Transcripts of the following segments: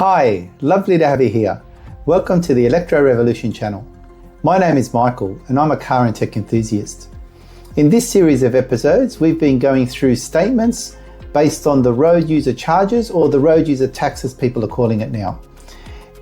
Hi, lovely to have you here. Welcome to the Electro Revolution channel. My name is Michael and I'm a car and tech enthusiast. In this series of episodes, we've been going through statements based on the road user charges, or the road user tax as people are calling it now.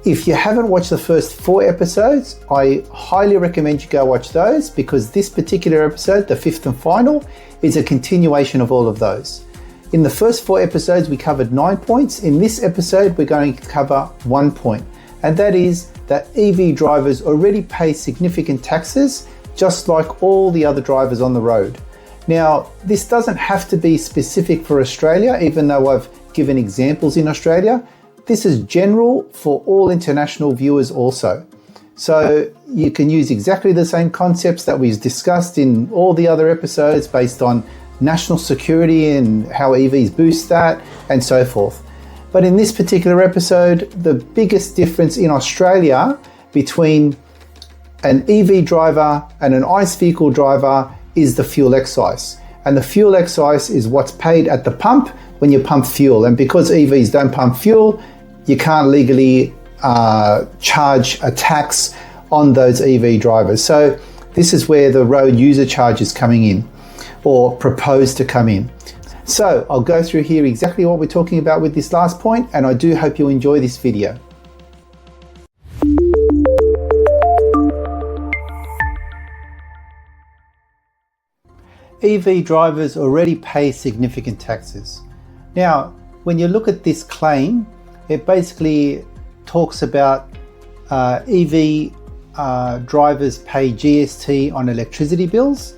If you haven't watched the first 4 episodes, I highly recommend you go watch those, because this particular episode, the 5th and final, is a continuation of all of those. In the first 4 episodes, we covered 9 points. In this episode, we're going to cover 1 point, and that is that EV drivers already pay significant taxes, just like all the other drivers on the road. Now, this doesn't have to be specific for Australia, even though I've given examples in Australia. This is general for all international viewers also. So you can use exactly the same concepts that we've discussed in all the other episodes based on national security and how EVs boost that and so forth. But in this particular episode, the biggest difference in Australia between an EV driver and an ICE vehicle driver is the fuel excise. And the fuel excise is what's paid at the pump when you pump fuel. And because EVs don't pump fuel, you can't legally charge a tax on those EV drivers. So this is where the road user charge is coming in, or proposed to come in. So I'll go through here exactly what we're talking about with this last point, and I do hope you enjoy this video. EV drivers already pay significant taxes. Now, when you look at this claim, it basically talks about EV drivers pay GST on electricity bills.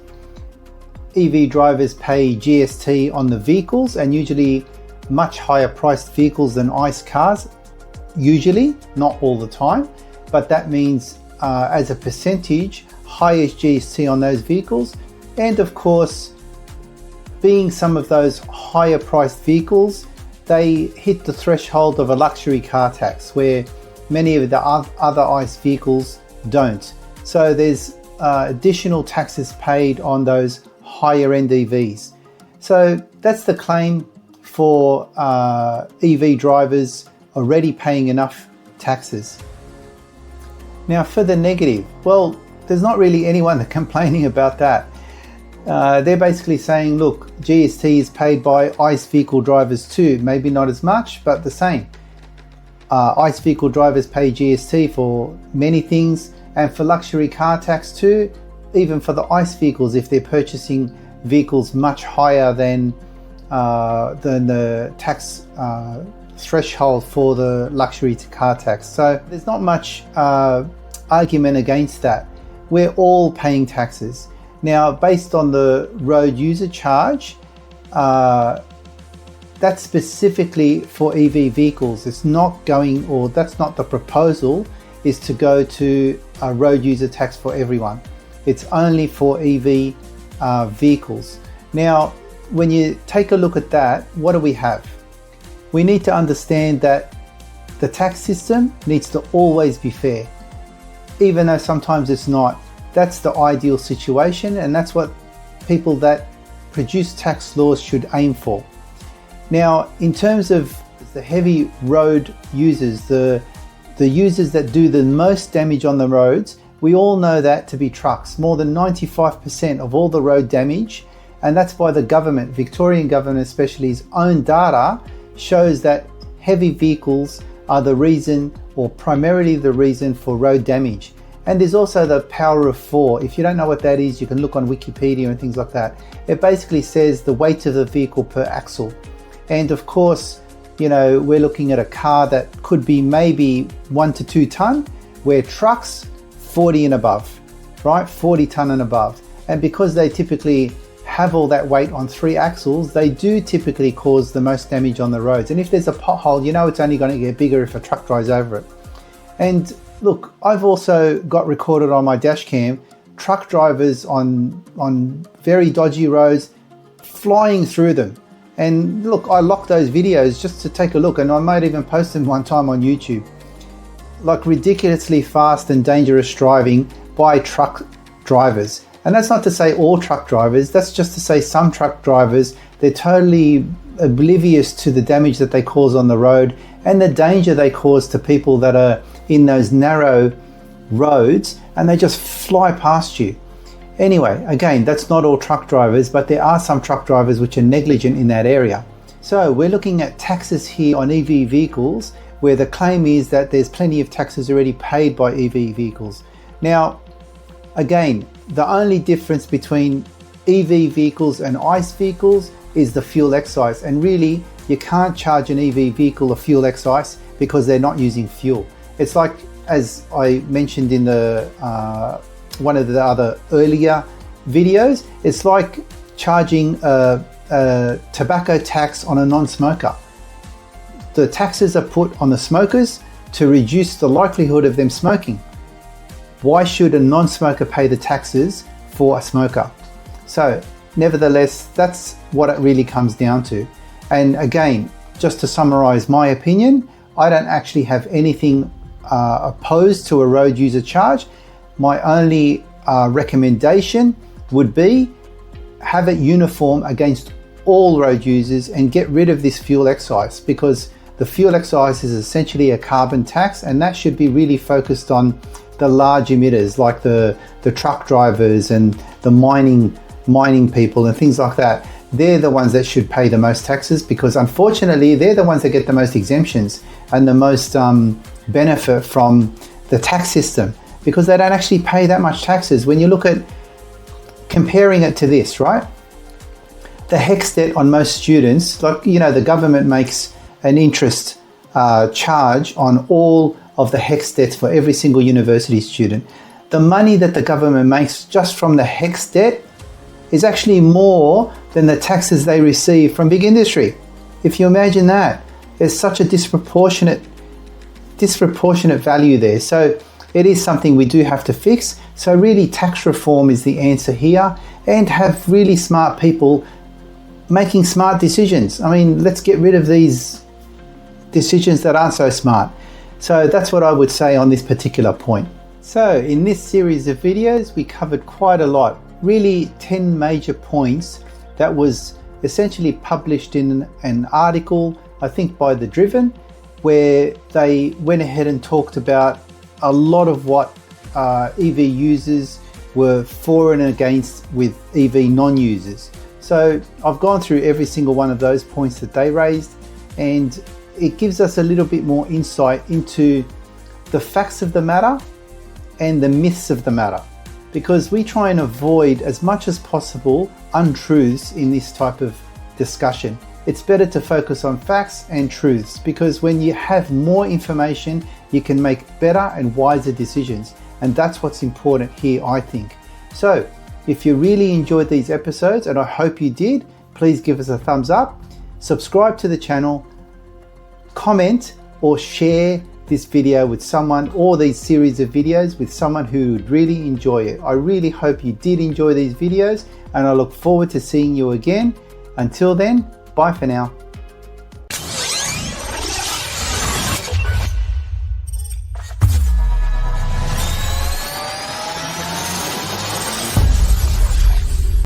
EV drivers pay GST on the vehicles, and usually much higher priced vehicles than ICE cars, usually, not all the time, but that means as a percentage, highest GST on those vehicles. And of course, being some of those higher priced vehicles, they hit the threshold of a luxury car tax, where many of the other ICE vehicles don't. So there's additional taxes paid on those higher end EVs. So that's the claim for EV drivers already paying enough taxes. Now for the negative, well, there's not really anyone complaining about that. They're basically saying, look, GST is paid by ICE vehicle drivers too, maybe not as much, but the same. ICE vehicle drivers pay GST for many things, and for luxury car tax too, even for the ICE vehicles, if they're purchasing vehicles much higher than the tax threshold for the luxury car tax. So there's not much argument against that. We're all paying taxes. Now, based on the road user charge, that's specifically for EV vehicles. It's not going, or that's not the proposal, is to go to a road user tax for everyone. It's only for EV vehicles. Now, when you take a look at that, what do we have? We need to understand that the tax system needs to always be fair, even though sometimes it's not. That's the ideal situation, and that's what people that produce tax laws should aim for. Now, in terms of the heavy road users, the users that do the most damage on the roads, we all know that to be trucks. More than 95% of all the road damage, and that's by the government, Victorian government especially's own data, shows that heavy vehicles are the reason, or primarily the reason, for road damage. And there's also the power of 4. If you don't know what that is, you can look on Wikipedia and things like that. It basically says the weight of the vehicle per axle. And of course, you know, we're looking at a car that could be maybe 1 to 2 ton, where trucks 40 and above, right? 40 ton and above. And because they typically have all that weight on 3 axles, they do typically cause the most damage on the roads. And if there's a pothole, you know it's only going to get bigger if a truck drives over it. And look, I've also got recorded on my Dashcam truck drivers on very dodgy roads flying through them. And look, I locked those videos just to take a look, and I might even post them one time on YouTube. Like ridiculously fast and dangerous driving by truck drivers. And that's not to say all truck drivers, that's just to say some truck drivers, they're totally oblivious to the damage that they cause on the road and the danger they cause to people that are in those narrow roads, and they just fly past you. Anyway, again, that's not all truck drivers, but there are some truck drivers which are negligent in that area. So we're looking at taxes here on EV vehicles, where the claim is that there's plenty of taxes already paid by EV vehicles. Now, again, the only difference between EV vehicles and ICE vehicles is the fuel excise, and really you can't charge an EV vehicle a fuel excise because they're not using fuel. It's like, as I mentioned in the one of the other earlier videos, it's like charging a tobacco tax on a non-smoker. The taxes are put on the smokers to reduce the likelihood of them smoking. Why should a non-smoker pay the taxes for a smoker? So nevertheless, that's what it really comes down to. And again, just to summarize my opinion, I don't actually have anything opposed to a road user charge. My only recommendation would be have it uniform against all road users and get rid of this fuel excise, because the fuel excise is essentially a carbon tax, and that should be really focused on the large emitters like the truck drivers and the mining people and things like that. They're the ones that should pay the most taxes, because unfortunately they're the ones that get the most exemptions and the most benefit from the tax system, because they don't actually pay that much taxes. When you look at comparing it to this, right? The HECS debt on most students, like, you know, the government makes an interest charge on all of the HECS debts for every single university student. The money that the government makes just from the HECS debt is actually more than the taxes they receive from big industry. If you imagine that, there's such a disproportionate value there. So it is something we do have to fix. So really, tax reform is the answer here, and have really smart people making smart decisions. I mean, let's get rid of these decisions that aren't so smart. So that's what I would say on this particular point. So in this series of videos, we covered quite a lot, really 10 major points that was essentially published in an article, I think by The Driven, where they went ahead and talked about a lot of what EV users were for and against with EV non-users. So I've gone through every single one of those points that they raised, and it gives us a little bit more insight into the facts of the matter and the myths of the matter, because we try and avoid as much as possible untruths in this type of discussion. It's better to focus on facts and truths, because when you have more information, you can make better and wiser decisions. And that's what's important here, I think. So if you really enjoyed these episodes, and I hope you did, please give us a thumbs up, subscribe to the channel, comment or share this video with someone, or these series of videos with someone who would really enjoy it. I really hope you did enjoy these videos, and I look forward to seeing you again. Until then, bye for now.